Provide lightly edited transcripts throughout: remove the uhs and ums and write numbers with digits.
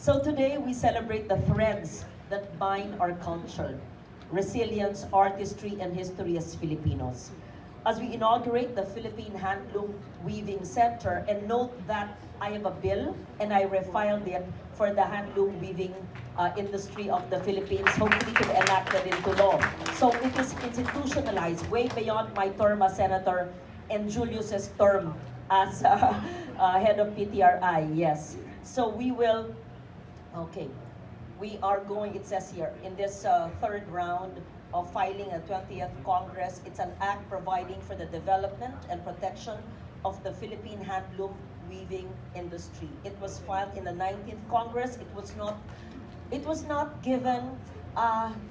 So today we celebrate the threads that bind our culture, resilience, artistry, and history as Filipinos. As we inaugurate the Philippine Handloom Weaving Center, and note that I have a bill and I refiled it for the handloom weaving industry of the Philippines, hopefully to be enacted into law. So it is institutionalized way beyond my term as senator and Julius's term as head of PTRI, yes. So we will, okay, we are going, it says here, in this third round of filing a 20th Congress, it's an act providing for the development and protection of the Philippine handloom weaving industry. It was filed in the 19th Congress. It was not given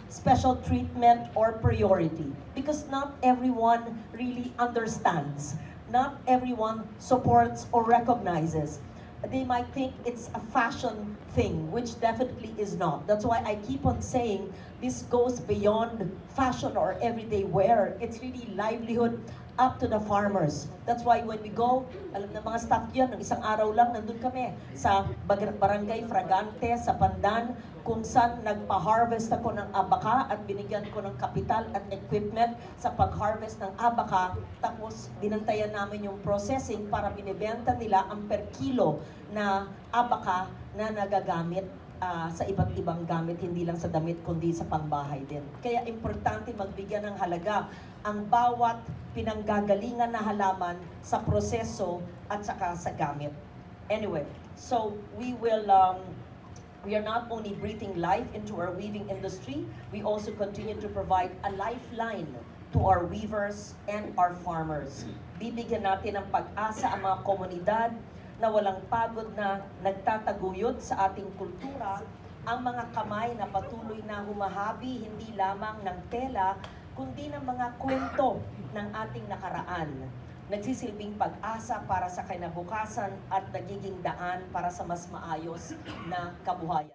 special treatment or priority because not everyone really understands. Not everyone supports or recognizes. They might think it's a fashion thing, which definitely is not. That's why I keep on saying this goes beyond fashion or everyday wear. It's really livelihood up to the farmers. That's why when we go, alam na mga staff yun, ng isang araw lang, nandun kami sa Barangay Fragante, sa Pandan, kung saan nagpa-harvest ako ng abaka at binigyan ko ng kapital at equipment sa pag-harvest ng abaka. Tapos dinantayan namin yung processing para binibenta nila ang per kilo na abaka na nagagamit sa iba't ibang gamit, hindi lang sa damit kundi sa pangbahay din. Kaya importante magbigyan ng halaga ang bawat pinanggagalingan na halaman sa proseso at saka sa gamit. Anyway, so we are not only breathing life into our weaving industry, we also continue to provide a lifeline to our weavers and our farmers. Bibigyan natin ng pag-asa ang mga komunidad na walang pagod na nagtataguyod sa ating kultura, ang mga kamay na patuloy na humahabi hindi lamang ng tela, kundi ng mga kwento ng ating nakaraan. Nagsisilbing pag-asa para sa kinabukasan at nagiging daan para sa mas maayos na kabuhayan.